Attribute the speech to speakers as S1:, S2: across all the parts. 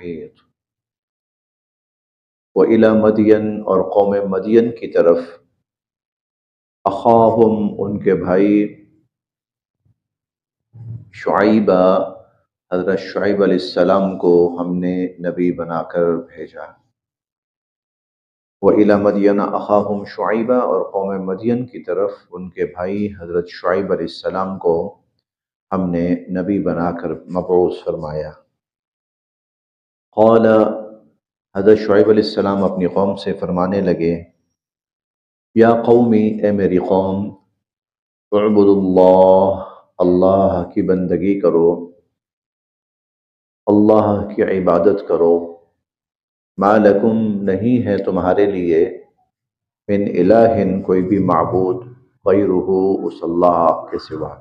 S1: المحيط۔ وإلى مدین اور قوم مدین کی طرف اخاہم ان کے بھائی شعیبہ حضرت شعیب علیہ السلام کو ہم نے نبی بنا کر بھیجا۔ وَإِلَى مَدْيَنَ أَخَاهُمْ شُعَيْبًا اور قوم مدین کی طرف ان کے بھائی حضرت شعیب علیہ السلام کو ہم نے نبی بنا کر مبعوث فرمایا۔ قال حضرت شعیب علیہ السلام اپنی قوم سے فرمانے لگے، یا قومی اے میری قوم، اعبدوا اللہ اللہ کی بندگی کرو، اللہ کی عبادت کرو، ما لکم نہیں ہے تمہارے لیے من الہ کوئی بھی معبود غیرہ اس اللہ کے سوا،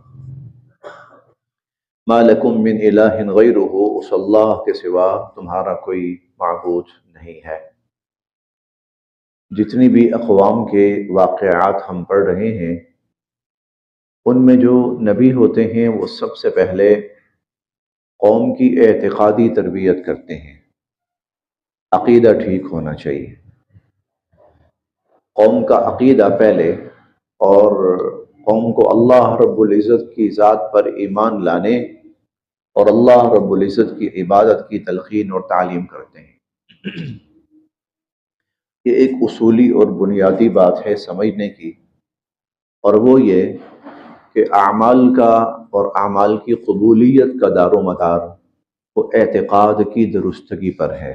S1: ما لکم من الہ غیرہ اس اللہ کے سوا تمہارا کوئی معبود نہیں ہے۔ جتنی بھی اقوام کے واقعات ہم پڑھ رہے ہیں ان میں جو نبی ہوتے ہیں وہ سب سے پہلے قوم کی اعتقادی تربیت کرتے ہیں۔ عقیدہ ٹھیک ہونا چاہیے، قوم کا عقیدہ پہلے، اور قوم کو اللہ رب العزت کی ذات پر ایمان لانے اور اللہ رب العزت کی عبادت کی تلقین اور تعلیم کرتے ہیں۔ یہ ایک اصولی اور بنیادی بات ہے سمجھنے کی، اور وہ یہ کہ اعمال کا اور اعمال کی قبولیت کا دار و مدار وہ اعتقاد کی درستگی پر ہے۔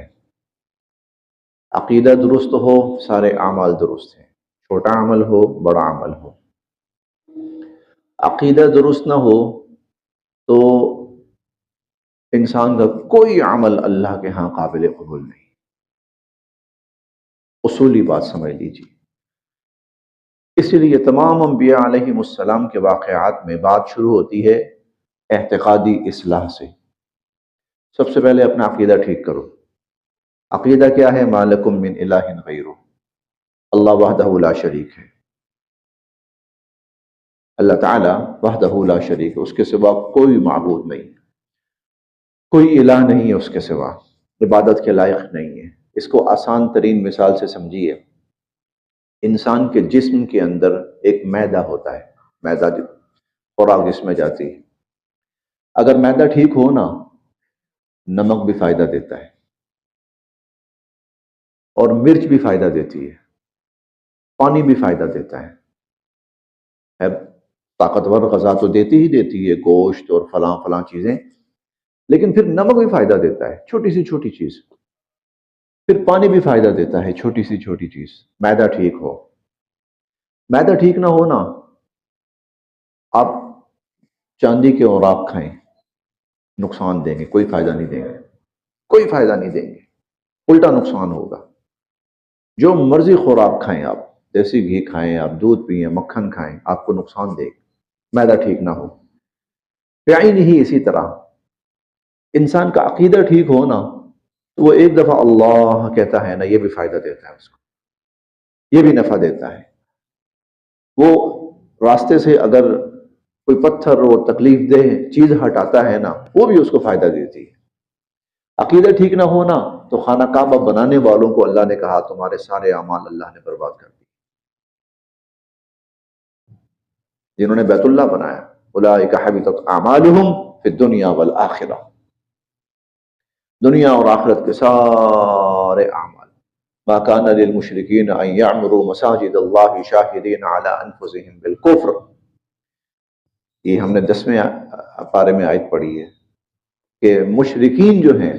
S1: عقیدہ درست ہو سارے اعمال درست ہیں، چھوٹا عمل ہو بڑا عمل ہو۔ عقیدہ درست نہ ہو تو انسان کا کوئی عمل اللہ کے ہاں قابل قبول نہیں۔ اصولی بات سمجھ لیجیے۔ اسی لیے تمام انبیاء علیہم السلام کے واقعات میں بات شروع ہوتی ہے اعتقادی اصلاح سے۔ سب سے پہلے اپنا عقیدہ ٹھیک کرو۔ عقیدہ کیا ہے؟ ما لکم من الہ غیرہ، اللہ وحدہ لا شریک ہے، اللہ تعالی وحدہ لا شریک ہے، اس کے سوا کوئی معبود نہیں، کوئی الہ نہیں ہے اس کے سوا، عبادت کے لائق نہیں ہے۔ اس کو آسان ترین مثال سے سمجھیے، انسان کے جسم کے اندر ایک معدہ ہوتا ہے، معدہ خوراک جس میں جاتی ہے، اگر معدہ ٹھیک ہو نا، نمک بھی فائدہ دیتا ہے اور مرچ بھی فائدہ دیتی ہے، پانی بھی فائدہ دیتا ہے، طاقتور غذا تو دیتی ہی دیتی ہے، گوشت اور فلاں فلاں چیزیں، لیکن پھر نمک بھی فائدہ دیتا ہے، چھوٹی سی چھوٹی چیز، پھر پانی بھی فائدہ دیتا ہے، چھوٹی سی چھوٹی چیز۔ معدہ ٹھیک ہو، معدہ ٹھیک نہ ہونا، آپ چاندی کے اوراق کھائیں، نقصان دیں گے، کوئی فائدہ نہیں دیں گے، کوئی فائدہ نہیں دیں گے، الٹا نقصان ہوگا۔ جو مرضی خوراک کھائیں آپ، دیسی گھی کھائیں، آپ دودھ پئیں، مکھن کھائیں، آپ کو نقصان دے گا، معدہ ٹھیک نہ ہو۔ بعین ہی اسی طرح انسان کا عقیدہ ٹھیک ہو نا، وہ ایک دفعہ اللہ کہتا ہے نا، یہ بھی فائدہ دیتا ہے اس کو، یہ بھی نفع دیتا ہے۔ وہ راستے سے اگر کوئی پتھر اور تکلیف دہ چیز ہٹاتا ہے نا، وہ بھی اس کو فائدہ دیتی ہے۔ عقیدہ ٹھیک نہ ہونا تو خانہ کعبہ بنانے والوں کو اللہ نے کہا تمہارے سارے اعمال اللہ نے برباد کر دیے۔ جنہوں نے بیت اللہ بنایا، اولئک حبطت اعمالہم فی الدنیا والآخرہ، دنیا اور آخرت کے سارے اعمال۔ ما کان للمشرکین ان یعمروا مساجد اللہ شاہدین علی انفسہم بالکفر، یہ ہم نے 10ویں پارے میں آیت پڑھی ہے کہ مشرکین جو ہیں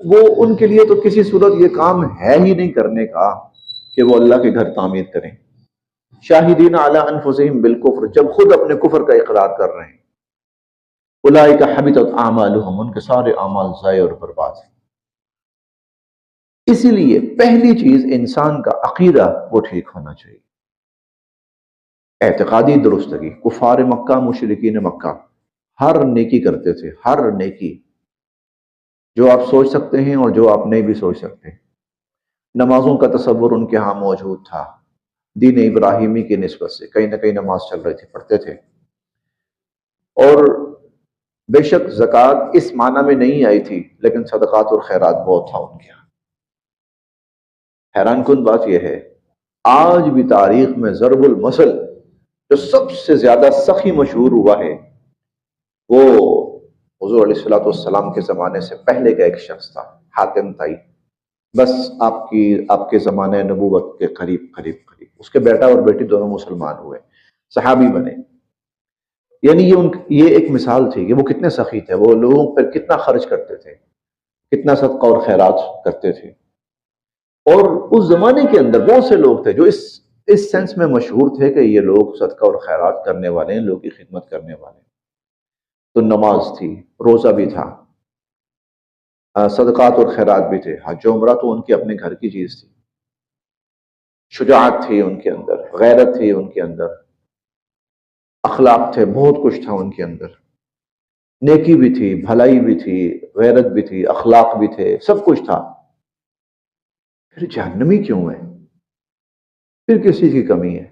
S1: وہ ان کے لیے تو کسی صورت یہ کام ہے ہی نہیں کرنے کا کہ وہ اللہ کے گھر تعمیر کریں، شاہدین علی انفسہم بالکفر، جب خود اپنے کفر کا اقرار کر رہے ہیں۔ اولئک حبطت اعمالہم، ان کے سارے اعمال ضائع اور برباد ہیں۔ اسی لیے پہلی چیز انسان کا عقیدہ وہ ٹھیک ہونا چاہیے، اعتقادی درستگی۔ کفار مکہ، مشرکین مکہ ہر نیکی کرتے تھے، ہر نیکی جو آپ سوچ سکتے ہیں اور جو آپ نہیں بھی سوچ سکتے۔ نمازوں کا تصور ان کے ہاں موجود تھا، دین ابراہیمی کی نسبت سے کہیں نہ کہیں نماز چل رہی تھی، پڑھتے تھے، اور بے شک زکوٰۃ اس معنی میں نہیں آئی تھی، لیکن صدقات اور خیرات بہت تھا ان کے یہاں۔ حیران کن بات یہ ہے، آج بھی تاریخ میں ضرب المثل جو سب سے زیادہ سخی مشہور ہوا ہے، وہ حضور علیہ الصلوۃ والسلام کے زمانے سے پہلے کا ایک شخص تھا، حاتم طائی۔ بس آپ کے زمانے نبوت کے قریب قریب قریب اس کے بیٹا اور بیٹی دونوں مسلمان ہوئے، صحابی بنے۔ یعنی یہ ایک مثال تھی کہ وہ کتنے سخی تھے، وہ لوگوں پر کتنا خرچ کرتے تھے، کتنا صدقہ اور خیرات کرتے تھے۔ اور اس زمانے کے اندر بہت سے لوگ تھے جو اس سینس میں مشہور تھے کہ یہ لوگ صدقہ اور خیرات کرنے والے ہیں، لوگوں کی خدمت کرنے والے ہیں۔ تو نماز تھی، روزہ بھی تھا، صدقات اور خیرات بھی تھے، حج و عمرہ تو ان کے اپنے گھر کی چیز تھی، شجاعت تھی ان کے اندر، غیرت تھی ان کے اندر، اخلاق تھے، بہت کچھ تھا ان کے اندر، نیکی بھی تھی، بھلائی بھی تھی، غیرت بھی تھی، اخلاق بھی تھے، سب کچھ تھا۔ پھر جہنمی کیوں ہے؟ پھر کس چیز کی کمی ہے؟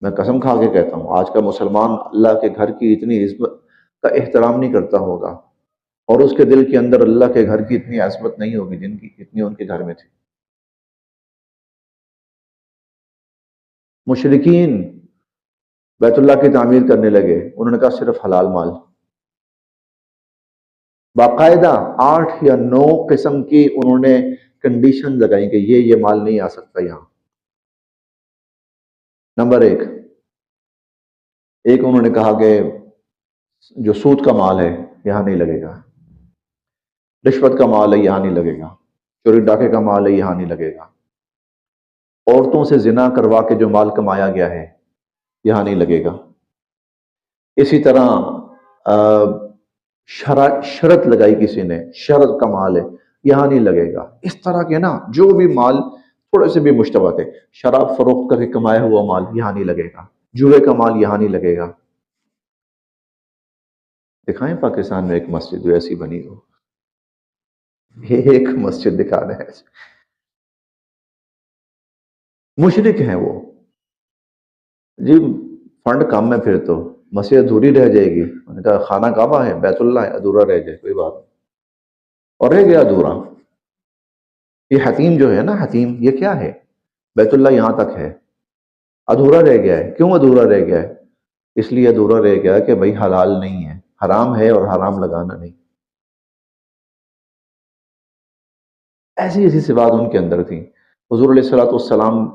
S1: میں قسم کھا کے کہتا ہوں، آج کا مسلمان اللہ کے گھر کی اتنی عزت کا احترام نہیں کرتا ہوگا، اور اس کے دل کے اندر اللہ کے گھر کی اتنی عظمت نہیں ہوگی جتنی ان کے گھر میں تھی۔ مشرکین بیت اللہ کی تعمیر کرنے لگے، انہوں نے کہا صرف حلال مال، باقاعدہ 8 یا 9 قسم کی انہوں نے کنڈیشن لگائی کہ یہ مال نہیں آ سکتا یہاں۔ نمبر ایک انہوں نے کہا کہ جو سود کا مال ہے یہاں نہیں لگے گا، رشوت کا مال ہے یہاں نہیں لگے گا، چوری ڈاکے کا مال ہے یہاں نہیں لگے گا، عورتوں سے زنا کروا کے جو مال کمایا گیا ہے یہاں نہیں لگے گا۔ اسی طرح شرط لگائی کسی نے، شرط کا مال ہے یہاں نہیں لگے گا۔ اس طرح کے نا جو بھی مال تھوڑے سے بھی مشتبہ تھے، شراب فروخت کر کے کمایا ہوا مال یہاں نہیں لگے گا، جوئے کا مال یہاں نہیں لگے گا۔ دکھائیں پاکستان میں ایک مسجد جو ایسی بنی ہو، ایک مسجد دکھا رہے ہیں۔ مشرک ہیں وہ جی، فنڈ کم ہے پھر تو مسجد ادھوری رہ جائے گی۔ انہوں نے کہا خانہ کعبہ ہے، بیت اللہ ہے، ادھورا رہ جائے کوئی بات نہیں، اور رہ گیا ادھورا۔ یہ حتیم جو ہے نا، حتیم یہ کیا ہے؟ بیت اللہ یہاں تک ہے، ادھورا رہ گیا ہے۔ کیوں ادھورا رہ گیا ہے؟ اس لیے ادھورا رہ گیا کہ بھائی حلال نہیں ہے، حرام ہے، اور حرام لگانا نہیں۔ ایسی ایسی صفات ان کے اندر تھیں۔ حضور علیہ الصلوۃ والسلام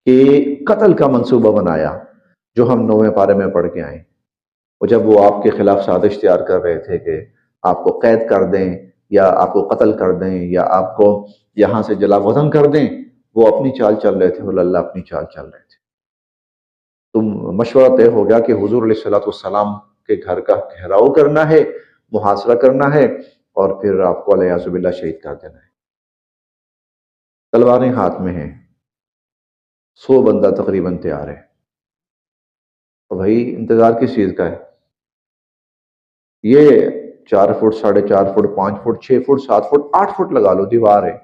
S1: کے قتل کا منصوبہ بنایا، جو ہم 9ویں پارے میں پڑھ کے آئے۔ اور جب وہ آپ کے خلاف سازش تیار کر رہے تھے کہ آپ کو قید کر دیں، یا آپ کو قتل کر دیں، یا آپ کو یہاں سے جلا وطن کر دیں، وہ اپنی چال چل رہے تھے، اللہ اپنی چال چل رہے تھے۔ تو مشورہ طے ہو گیا کہ حضور علیہ الصلوۃ والسلام کے گھر کا گھیراؤ کرنا ہے، محاصرہ کرنا ہے، اور پھر آپ کو علیہ باللہ شہید کر دینا ہے۔ تلواریں ہاتھ میں ہیں، 100 بندہ تقریباً تیار ہے۔ تو بھائی انتظار کس چیز کا ہے؟ یہ 4 foot, 4.5 foot, 5 foot, 6 foot, 7 foot, 8 foot لگا لو دیوار ہے،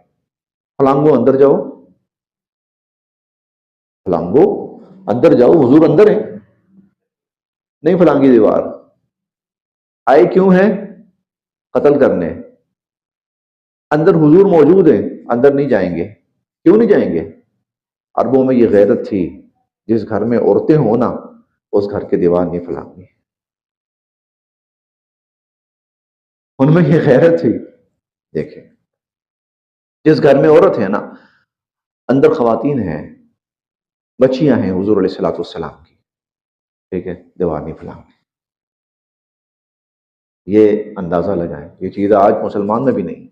S1: فلانگو اندر جاؤ، فلانگو اندر جاؤ، حضور اندر ہے، نہیں فلانگی دیوار۔ آئے کیوں ہے؟ قتل کرنے۔ اندر حضور موجود ہیں، اندر نہیں جائیں گے۔ کیوں نہیں جائیں گے؟ عربوں میں یہ غیرت تھی، جس گھر میں عورتیں ہوں نا، اس گھر کے دیوار نہیں فلانگی، ان میں یہ غیرت تھی۔ دیکھیں، جس گھر میں عورت ہے نا، اندر خواتین ہیں، بچیاں ہیں حضور علیہ الصلوۃ والسلام کی، ٹھیک ہے، دیوار نہیں فلانگی۔ یہ اندازہ لگائیں، یہ چیز آج مسلمان میں بھی نہیں۔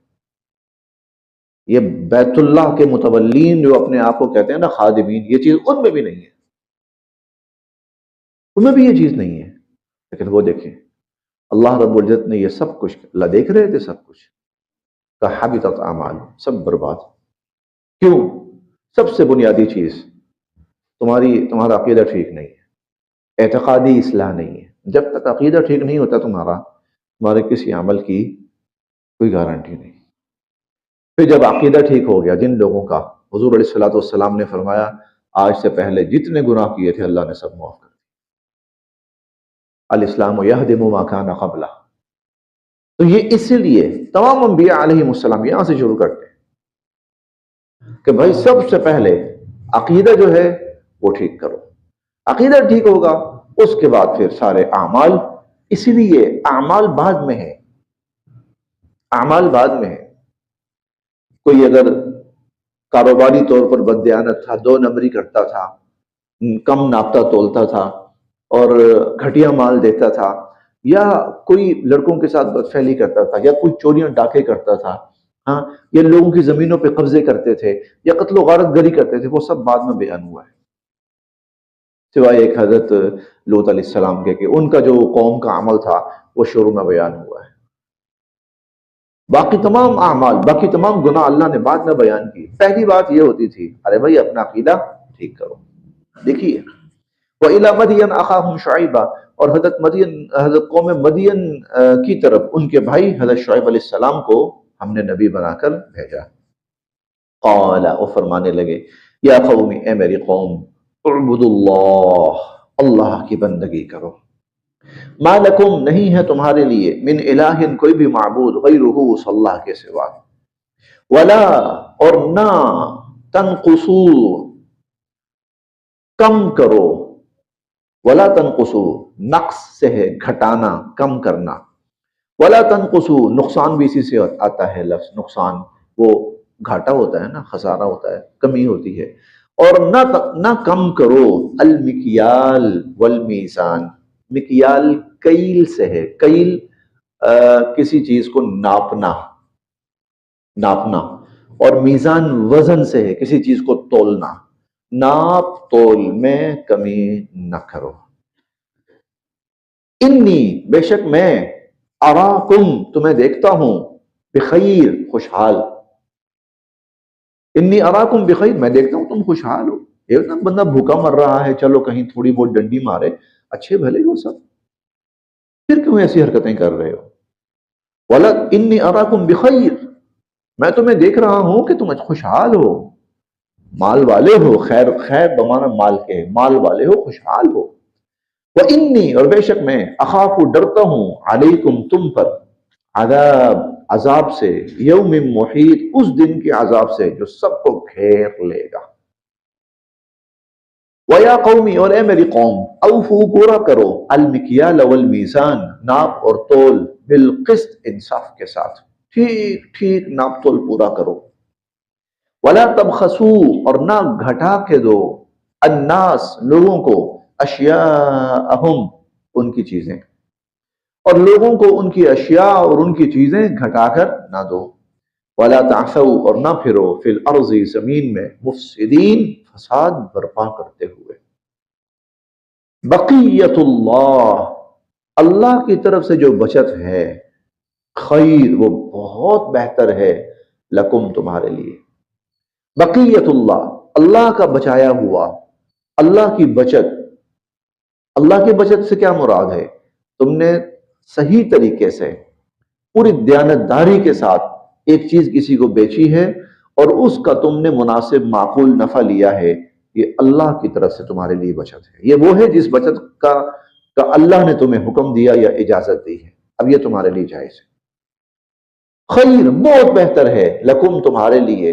S1: یہ بیت اللہ کے متولین جو اپنے آپ کو کہتے ہیں نا خادمین، یہ چیز ان میں بھی نہیں ہے، ان میں بھی یہ چیز نہیں ہے۔ لیکن وہ دیکھیں، اللہ رب العزت نے یہ سب کچھ، اللہ دیکھ رہے تھے سب کچھ، کہ حبطت اعمال، سب برباد۔ کیوں؟ سب سے بنیادی چیز، تمہارا عقیدہ ٹھیک نہیں ہے، اعتقادی اصلاح نہیں ہے۔ جب تک عقیدہ ٹھیک نہیں ہوتا تمہارے کسی عمل کی کوئی گارنٹی نہیں۔ پھر جب عقیدہ ٹھیک ہو گیا، جن لوگوں کا حضور علیہ الصلوۃ والسلام نے فرمایا آج سے پہلے جتنے گناہ کیے تھے اللہ نے سب معاف کر الاسلام یہدم ما کان قبلہ. تو یہ اسی لیے تمام انبیاء علیہ السلام یہاں سے شروع کرتے ہیں کہ بھائی سب سے پہلے عقیدہ جو ہے وہ ٹھیک کرو. عقیدہ ٹھیک ہوگا اس کے بعد پھر سارے اعمال. اسی لیے اعمال بعد میں ہے، اعمال بعد میں ہے. کوئی اگر کاروباری طور پر بددیانت تھا، دو نمبری کرتا تھا، کم ناپتا تولتا تھا اور گھٹیا مال دیتا تھا، یا کوئی لڑکوں کے ساتھ بدفعلی کرتا تھا، یا کوئی چوریاں ڈاکے کرتا تھا، ہاں، یا لوگوں کی زمینوں پہ قبضے کرتے تھے، یا قتل و غارت گری کرتے تھے، وہ سب بعد میں بیان ہوا ہے. سوائے ایک حضرت لوط علیہ السلام کے کہ ان کا جو قوم کا عمل تھا وہ شروع میں بیان ہوا ہے. باقی تمام اعمال، باقی تمام گناہ اللہ نے بعد میں بیان کی. پہلی بات یہ ہوتی تھی ارے بھائی اپنا عقیدہ ٹھیک کرو. دیکھیے وَإِلَى مَدْيَنَ أَخَاهُمْ شُعَيْبًا، اور حضرت قوم مدین کی طرف ان کے بھائی حضرت شعیب علیہ السلام کو ہم نے نبی بنا کر بھیجا. قال، وہ فرمانے لگے یا قوم، اے میری قوم، اعبدوا اللہ، اللہ کی بندگی کرو. ما لکم، نہیں ہے تمہارے لیے، من الہ، کوئی بھی معبود، غیرہ، اس اللہ کے سوا، ولا، اور نہ، تنقصوا، کم کرو، ولا تنقصوا، نقص سے ہے گھٹانا، کم کرنا، ولا تنقصوا، نقصان بھی اسی سے آتا ہے لفظ نقصان، وہ گھاٹا ہوتا ہے نا، خسارہ ہوتا ہے، کمی ہوتی ہے. اور نہ کم کرو المکیال والمیزان. مکیال کیل سے ہے، کیل کسی چیز کو ناپنا، ناپنا، اور میزان وزن سے ہے، کسی چیز کو تولنا. ناپ تول میں کمی نہ کرو. انی، بے شک میں، اراکم، تمہیں دیکھتا ہوں، بخیر، خوشحال. انی اراکم بخیر، میں دیکھتا ہوں تم خوشحال ہو. ایک بندہ بھوکا مر رہا ہے، چلو کہیں تھوڑی بہت ڈنڈی مارے، اچھے بھلے ہو سب، پھر کیوں ایسی حرکتیں کر رہے ہو؟ وَلَا انی اراکم بخیر، میں تمہیں دیکھ رہا ہوں کہ تم خوشحال ہو، مال والے ہو. خیر، خیر بمانا مال کے، مال والے ہو، خوشحال ہو. وَإِنِّي، اور بے شک میں، اخاف، ڈرتا ہوں، علیکم، تم پر، عذاب، عذاب سے، یوم محیط، اس دن کے عذاب سے جو سب کو گھیر لے گا. وَيَا قَوْمِ، اور اے میری قوم، اوفو، پورا کرو، المکیال والمیزان، ناپ اور تول، بالقسط، انصاف کے ساتھ، ٹھیک ٹھیک ناپ تول پورا کرو. وَلَا تَبْخَسُوا، اور نہ گھٹا کے دو، الناس، لوگوں کو، اشیاءہم، ان کی چیزیں، اور لوگوں کو ان کی اشیاء اور ان کی چیزیں گھٹا کر نہ دو. وَلَا تَعْثَوْا، اور نہ پھرو، فِي الْأَرْضِ، زمین میں، مفسدین، فساد برپا کرتے ہوئے. بقیت اللہ، اللہ کی طرف سے جو بچت ہے، خیر، وہ بہت بہتر ہے، لکم، تمہارے لیے. بقیت اللہ، اللہ کا بچایا ہوا، اللہ کی بچت. اللہ کی بچت سے کیا مراد ہے؟ تم نے صحیح طریقے سے، پوری دیانتداری کے ساتھ ایک چیز کسی کو بیچی ہے اور اس کا تم نے مناسب معقول نفع لیا ہے، یہ اللہ کی طرف سے تمہارے لیے بچت ہے. یہ وہ ہے جس بچت کا اللہ نے تمہیں حکم دیا یا اجازت دی ہے، اب یہ تمہارے لیے جائز ہے. خیر، بہت بہتر ہے، لکم، تمہارے لیے،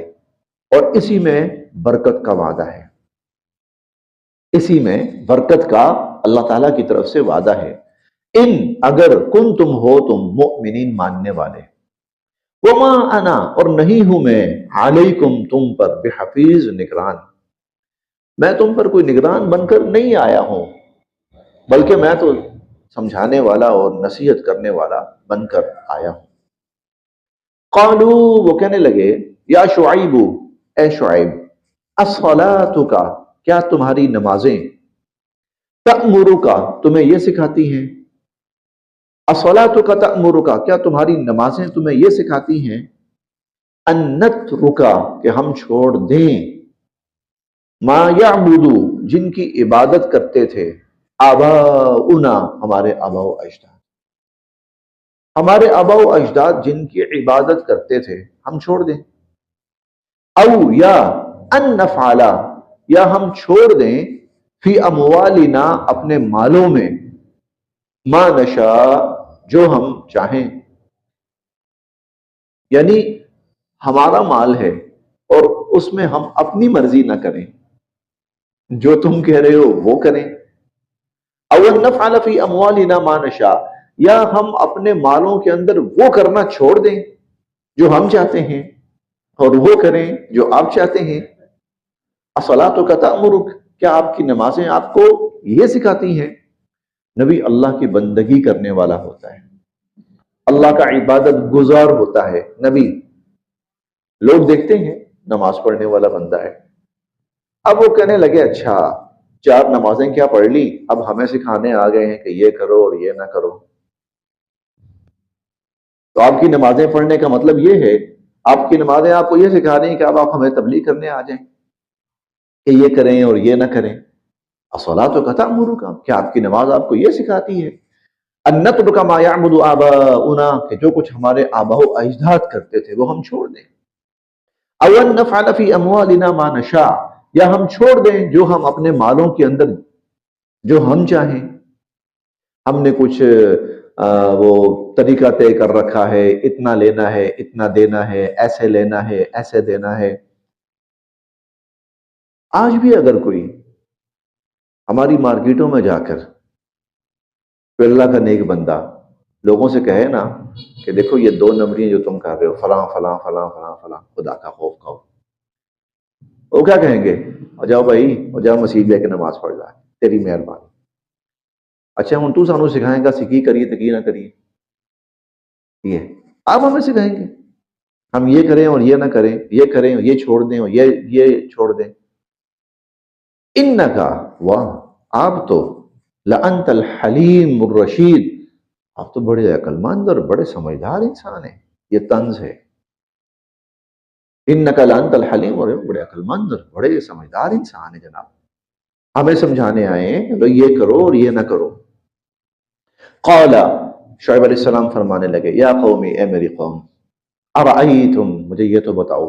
S1: اور اسی میں برکت کا وعدہ ہے، اسی میں برکت کا اللہ تعالیٰ کی طرف سے وعدہ ہے. ان، اگر، کن تم ہو تم، مؤمنین، ماننے والے. وما انا، اور نہیں ہوں میں، علیکم، تم پر، بحفیظ، نگران. میں تم پر کوئی نگران بن کر نہیں آیا ہوں، بلکہ میں تو سمجھانے والا اور نصیحت کرنے والا بن کر آیا ہوں. قالو، وہ کہنے لگے، یا شعیب، اے شعیب، الصلاۃ، کیا تمہاری نمازیں، تأمرک، تمہیں یہ سکھاتی ہیں، الصلاۃ تأمرک، کیا تمہاری نمازیں تمہیں یہ سکھاتی ہیں، ان نترک، کہ ہم چھوڑ دیں، ما یعبد، جن کی عبادت کرتے تھے، آباؤنا، ہمارے آبا و اجداد، ہمارے آبا و اجداد جن کی عبادت کرتے تھے ہم چھوڑ دیں. او، یا، ان نفعل، یا ہم چھوڑ دیں، فی اموالنا، اپنے مالوں میں، ما نشاء، جو ہم چاہیں، یعنی ہمارا مال ہے اور اس میں ہم اپنی مرضی نہ کریں، جو تم کہہ رہے ہو وہ کریں، او نفعل فی اموالنا ما نشاء، یا ہم اپنے مالوں کے اندر وہ کرنا چھوڑ دیں جو ہم چاہتے ہیں اور وہ کریں جو آپ چاہتے ہیں۔ الصلاۃ کا تأمرک، کیا آپ کی نمازیں آپ کو یہ سکھاتی ہیں؟ نبی اللہ کی بندگی کرنے والا ہوتا ہے، اللہ کا عبادت گزار ہوتا ہے نبی، لوگ دیکھتے ہیں نماز پڑھنے والا بندہ ہے، اب وہ کہنے لگے اچھا 4 نمازیں کیا پڑھ لی، اب ہمیں سکھانے آ گئے ہیں کہ یہ کرو اور یہ نہ کرو۔ تو آپ کی نمازیں پڑھنے کا مطلب یہ ہے، آپ کی نمازیں آپ کو یہ سکھا رہی ہیں کہ اب آپ ہمیں تبلیغ کرنے آ جائیں کہ یہ کریں اور یہ نہ کریں۔ الصلاۃ تأمرک، کیا آپ کی نماز آپ کو یہ سکھاتی ہے ان نترک ما یعبد آباؤنا، کہ جو کچھ ہمارے آباء و اجداد کرتے تھے وہ ہم چھوڑ دیں، او ان نفعل فی اموالنا ما نشاء، یا ہم چھوڑ دیں جو ہم اپنے مالوں کے اندر جو ہم چاہیں۔ ہم نے کچھ وہ طریقہ طے کر رکھا ہے، اتنا لینا ہے، اتنا دینا ہے، ایسے لینا ہے، ایسے دینا ہے۔ آج بھی اگر کوئی ہماری مارکیٹوں میں جا کر کوئی اللہ کا نیک بندہ لوگوں سے کہے نا کہ دیکھو یہ 2 نمبری جو تم کر رہے ہو فلاں فلاں فلاں فلاں فلاں، خدا کا خوف کھاؤ، وہ کیا کہیں گے؟ اور جاؤ بھائی، اور جاؤ مسجد لے کے نماز پڑھ جائے، تیری مہربانی۔ اچھا ہوں تو سانو سکھائیں گا سکی کریے تو کی نہ کریے، یہ آپ ہمیں سکھائیں گے ہم یہ کریں اور یہ نہ کریں، یہ کریں اور یہ چھوڑ دیں اور یہ چھوڑ دیں۔ انکا، واہ، آپ تو لانت الحلیم الرشید، آپ تو بڑے عقل مند اور بڑے سمجھدار انسان ہیں، یہ طنز ہے۔ انکا لانت الحلیم، اور بڑے عقل مند اور بڑے سمجھدار انسان ہیں جناب، ہمیں سمجھانے آئے ہیں کہ یہ کرو اور یہ نہ کرو۔ قال، شعیب علیہ السلام فرمانے لگے، یا قومی، اے میری قوم، ارائیتم، مجھے یہ تو بتاؤ،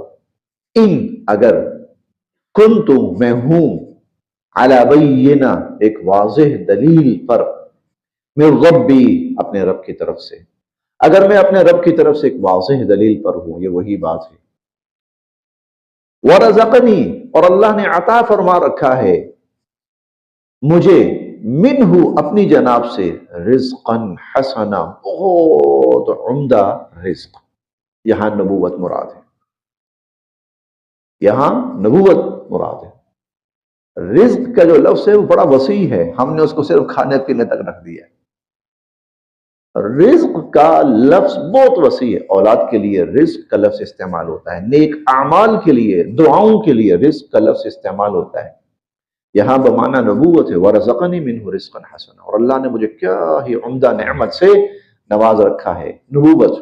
S1: ان، اگر، کنتم، میں ہوں، علی بینہ، ایک واضح دلیل پر، من ربی، اپنے رب کی طرف سے، اگر میں اپنے رب کی طرف سے ایک واضح دلیل پر ہوں، یہ وہی بات ہے، ورزقنی، اور اللہ نے عطا فرما رکھا ہے مجھے، منہ، اپنی جانب سے، رزقا حسنا، بہت عمدہ رزق، یہاں نبوت مراد ہے، یہاں نبوت مراد ہے۔ رزق کا جو لفظ ہے وہ بڑا وسیع ہے، ہم نے اس کو صرف کھانے پینے تک رکھ دیا ہے۔ رزق کا لفظ بہت وسیع ہے، اولاد کے لیے رزق کا لفظ استعمال ہوتا ہے، نیک اعمال کے لیے، دعاؤں کے لیے رزق کا لفظ استعمال ہوتا ہے، یہاں بمعنی نبوت ہے، وَرَزَقَنِي مِنْهُ رِزْقًا حَسَنًا، اور اللہ نے مجھے کیا ہی عمدہ نعمت سے نواز رکھا ہے، نبوت۔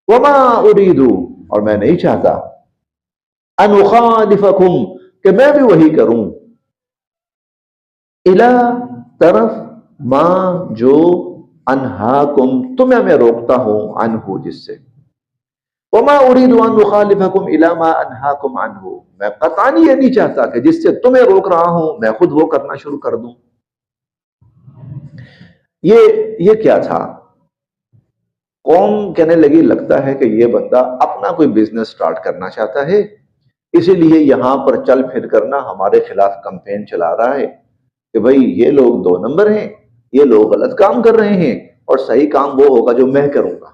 S1: وَمَا أُرِيدُ، اور میں نہیں چاہتا، أَنْ أُخَالِفَكُمْ، کہ میں بھی وہی کروں، إِلَى، طرف، ما، جو، انہاکم، تمہیں میں روکتا ہوں، عنہ، جس سے، وما اريد ان اخالفكم الى ما انهاكم عنه، میں قطعاً یہ نہیں چاہتا کہ جس سے تمہیں روک رہا ہوں میں خود وہ کرنا شروع کر دوں۔ یہ کیا تھا؟ قوم کہنے لگی لگتا ہے کہ یہ بندہ اپنا کوئی بزنس سٹارٹ کرنا چاہتا ہے، اسی لیے یہاں پر چل پھر کرنا ہمارے خلاف کمپین چلا رہا ہے کہ بھئی یہ لوگ 2 نمبر ہیں، یہ لوگ غلط کام کر رہے ہیں اور صحیح کام وہ ہوگا جو میں کروں گا۔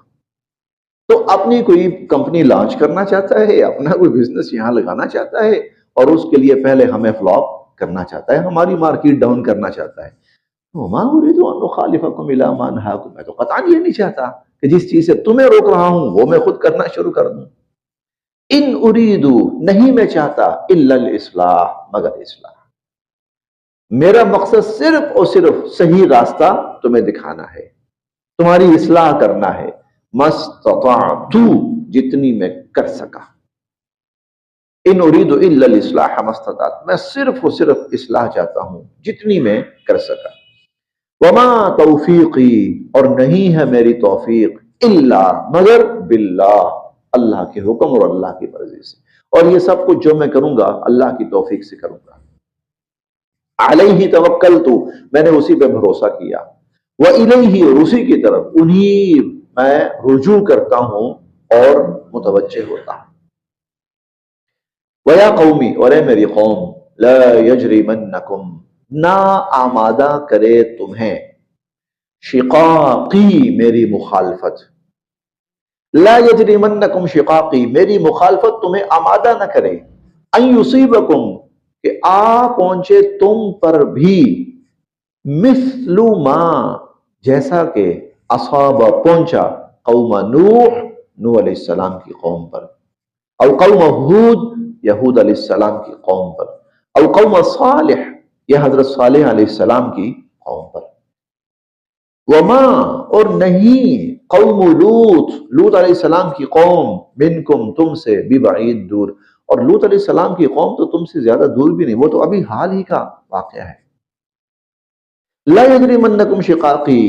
S1: تو اپنی کوئی کمپنی لانچ کرنا چاہتا ہے، اپنا کوئی بزنس یہاں لگانا چاہتا ہے، اور اس کے لیے پہلے ہمیں فلاپ کرنا چاہتا ہے، ہماری مارکیٹ ڈاؤن کرنا چاہتا ہے۔ وَمَا أُرِيدُ أَنْ أُخَالِفَكُمْ إِلَىٰ مَا أَنْهَاكُمْ، میں تو قطعاً یہ نہیں چاہتا کہ جس چیز سے تمہیں روک رہا ہوں وہ میں خود کرنا شروع کر دوں۔ ان اریدو، نہیں میں چاہتا، الا الاصلاح، مگر اصلاح، میرا مقصد صرف اور صرف صحیح راستہ تمہیں دکھانا ہے، تمہاری اصلاح کرنا ہے، مستطعت، جتنی میں کر سکا، ان اريد الا الاصلاح ما استطعت، میں صرف اور صرف اصلاح چاہتا ہوں جتنی میں کر سکا، وما توفیقی، اور نہیں ہے میری توفیق، الا، مگر، باللہ، اللہ کے حکم اور اللہ کی مرضی سے، اور یہ سب کچھ جو میں کروں گا اللہ کی توفیق سے کروں گا۔ علیہ توکلت، میں نے اسی پہ بھروسہ کیا، وَإِلَيْهِ، اور اسی کی طرف انہی میں رجوع کرتا ہوں اور متوجہ ہوتا ہوں. وَيَا قَوْمِ، اور اے میری قوم، لَا يَجْرِمَنَّكُمْ، نہ آمادہ کرے تمہیں، شقاقی، میری مخالفت، لا یجرمنکم شقاقی، میری مخالفت تمہیں آمادہ نہ کرے، ان یصیبکم، کہ آ پہنچے تم پر بھی، مثل ما، جیسا کہ اصاب پہنچا، قوم نوح علیہ السلام کی قوم پر، او قوم ہود، یہود علیہ السلام کی قوم پر، او قوم صالح، یہ حضرت صالح علیہ السلام کی قوم پر. وما، اور نہیں، قوم لوط علیہ السلام کی قوم، منکم، تم سے، ببعید، دور، اور لوط علیہ السلام کی قوم تو تم سے زیادہ دور بھی نہیں، وہ تو ابھی حال ہی کا واقعہ ہے. لا یجرمنکم شقاقی،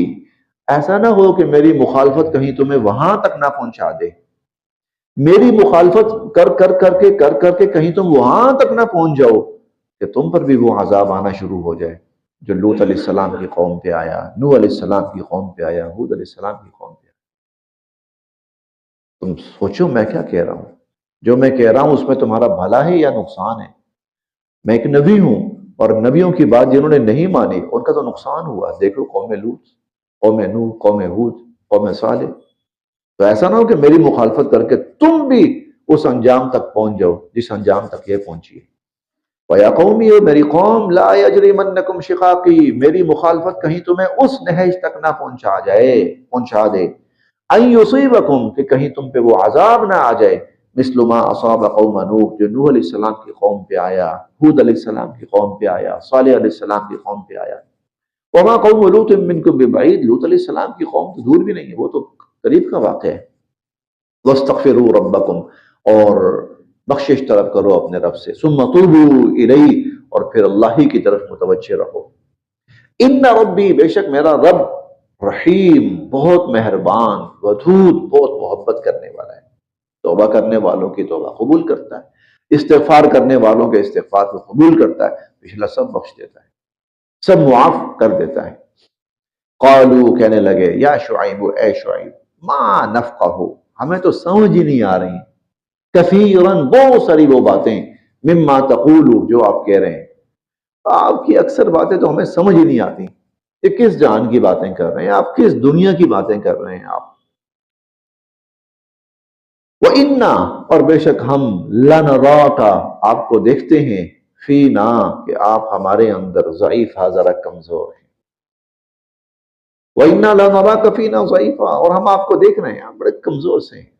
S1: ایسا نہ ہو کہ میری مخالفت کہیں تمہیں وہاں تک نہ پہنچا دے، میری مخالفت کر کے کہیں تم وہاں تک نہ پہنچ جاؤ کہ تم پر بھی وہ عذاب آنا شروع ہو جائے جو لوط علیہ السلام کی قوم پہ آیا، نوح علیہ السلام کی قوم پہ آیا، ہود علیہ السلام کی قوم پہ آیا. تم سوچو میں کیا کہہ رہا ہوں، جو میں کہہ رہا ہوں اس میں تمہارا بھلا ہے یا نقصان ہے؟ میں ایک نبی ہوں، اور نبیوں کی بات جنہوں نے نہیں مانی ان کا تو نقصان ہوا. دیکھو قوم لوط، قوم نوح، قوم ہود، قوم صالح. تو ایسا نہ ہو کہ میری مخالفت کر کے تم بھی اس انجام تک پہنچ جاؤ جس انجام تک یہ پہنچی ہے. وَيَا قَوْمِ، میری قوم، لَا يَجْرِمَنَّكُمْ شِقَاقِي، میری مخالفت کہیں تمہیں اس نہج تک نہ پہنچا دے، أَن يُصِيبَكُمْ، کہ کہیں تم پہ وہ عذاب نہ آ جائے، مثل ما اصاب قوم نوح، جو نوح علیہ السلام کی قوم پہ آیا، ہود علیہ السلام کی قوم پہ آیا، صالح علیہ السلام کی قوم پہ آیا. وما قوم لوط منکم ببعید، لوط علیہ السلام کی قوم تو دور بھی نہیں ہے، وہ تو قریب کا واقعہ ہے. وَاسْتَغْفِرُوا رَبَّكُمْ، اور بخشش طلب کرو اپنے رب سے، ثُمَّ تُوبُوا إِلَيْهِ، اور پھر اللہ ہی کی طرف متوجہ رہو. ان ربی، بے شک میرا رب، رحیم، بہت مہربان، ودود، بہت محبت کرنے والا ہے. توبہ کرنے والوں کی توبہ قبول کرتا ہے، استغفار کرنے والوں کے استغفار کو قبول کرتا ہے، پچھلا سب بخش دیتا ہے، سب معاف کر دیتا ہے. قالو، کہنے لگے، یا شعیب، اے شعیب، ما نفقہ، ہمیں تو سمجھ ہی نہیں آ رہی، کثیراً، بہت ساری وہ باتیں، مما تقولو، جو آپ کہہ رہے ہیں، آپ کی اکثر باتیں تو ہمیں سمجھ ہی نہیں آتی. یہ کس جان کی باتیں کر رہے ہیں آپ، کس دنیا کی باتیں کر رہے ہیں آپ. وَإِنَّا، اور بے شک ہم، لَنَرَاكَ، آپ کو دیکھتے ہیں، فینا، کہ آپ ہمارے اندر ضعیفہ، ذرا کمزور ہیں. وَإِنَّا لَنَرَاكَ فِينَا ضَعِيفًا، اور ہم آپ کو دیکھ رہے ہیں آپ بڑے کمزور سے ہیں.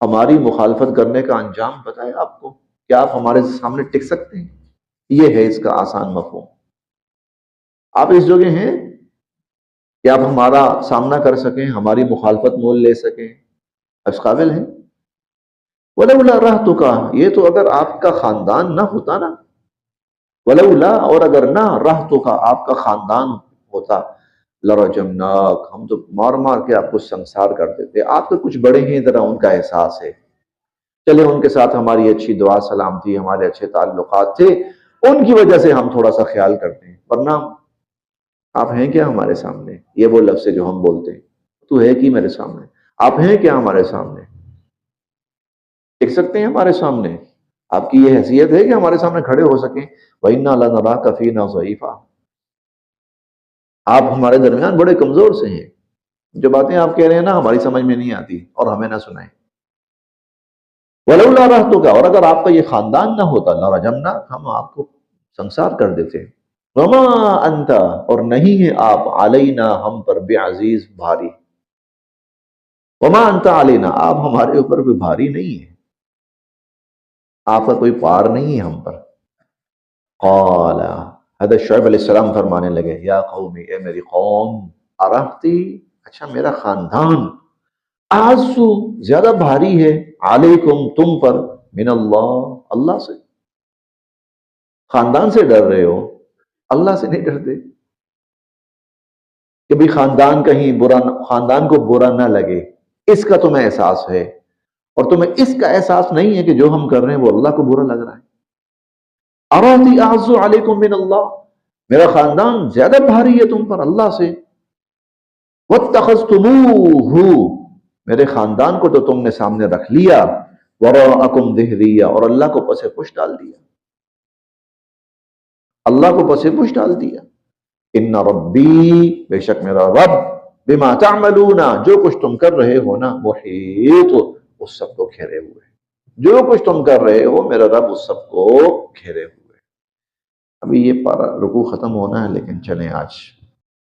S1: ہماری مخالفت کرنے کا انجام پتہ ہے آپ کو، کیا آپ ہمارے سامنے ٹک سکتے ہیں؟ یہ ہے اس کا آسان مفہوم. آپ اس جگہ ہیں کہ آپ ہمارا سامنا کر سکیں، ہماری مخالفت مول لے سکیں، اس قابل ہیں؟ وَلَوْلَا رَحْتُكَ، یہ تو اگر آپ کا خاندان نہ ہوتا نا، وَلَوْلَا، اور اگر نہ، رَحْتُكَ، آپ کا خاندان ہوتا، لَرَجَمْنَاكَ، ہم تو مار مار کے آپ کو سنسار کر دیتے. آپ تو کچھ بڑے ہیں، ذرا ان کا احساس ہے، چلے ان کے ساتھ ہماری اچھی دعا سلام تھی، ہمارے اچھے تعلقات تھے، ان کی وجہ سے ہم تھوڑا سا خیال کرتے ہیں، ورنہ آپ ہیں کیا ہمارے سامنے؟ یہ وہ لفظ ہے جو ہم بولتے ہیں، تو ہے کی میرے سامنے، آپ ہیں کیا ہمارے سامنے؟ دیکھ سکتے ہیں ہمارے سامنے؟ آپ کی یہ حیثیت ہے کہ ہمارے سامنے کھڑے ہو سکیں؟ وَإِنَّا لَنَرَاكَ فِينَا ضَعِيفًا، آپ ہمارے درمیان بڑے کمزور سے ہیں، جو باتیں آپ کہہ رہے ہیں نا ہماری سمجھ میں نہیں آتی، اور ہمیں نہ سنائیں. وَلَوْلَا رَحْتُكَ، اور اگر آپ کا یہ خاندان نہ ہوتا، لَرَجَمْنَاكَ، ہم آپ کو سنسار کر دیتے. وَمَا أَنْتَ، اور نہیں ہے آپ، عَلَيْنَا، ہم پر، بِعَزِیز، بھاری. وَمَا أَنْتَ عَلَيْنَا، آپ ہمارے اوپر کوئی بھاری نہیں ہے، آپ کا کوئی پار نہیں ہے ہم پر. قال، حضرت شعیب علیہ السلام فرمانے لگے، یا قومی، اے میری قوم، عرفتی، اچھا میرا خاندان، اعزو، زیادہ بھاری ہے، علیکم، تم پر، من اللہ، اللہ سے. خاندان سے ڈر رہے ہو، اللہ سے نہیں ڈرتے کہ بھی خاندان کہیں برا، خاندان کو برا نہ لگے، اس کا تمہیں احساس ہے، اور تمہیں اس کا احساس نہیں ہے کہ جو ہم کر رہے ہیں وہ اللہ کو برا لگ رہا ہے. ارادی اعزو علیکم من اللہ، میرا خاندان زیادہ بھاری ہے تم پر اللہ سے. وَاتَّخَذْتُمُوهُ، میرے خاندان کو تو تم نے سامنے رکھ لیا، وَرَاءَكُمْ ظِهْرِيًّا، اور اللہ کو پس پش ڈال دیا، اللہ کو پس پش ڈال دیا۔ ان ربی، بے شک میرا رب، بما تعملون، جو کچھ تم کر رہے ہو نا، محیط، اس سب کو گھیرے ہوئے، جو کچھ تم کر رہے ہو میرا رب اس سب کو گھیرے ہوئے۔ ابھی یہ پارا رکوع ختم ہونا ہے، لیکن چلیں آج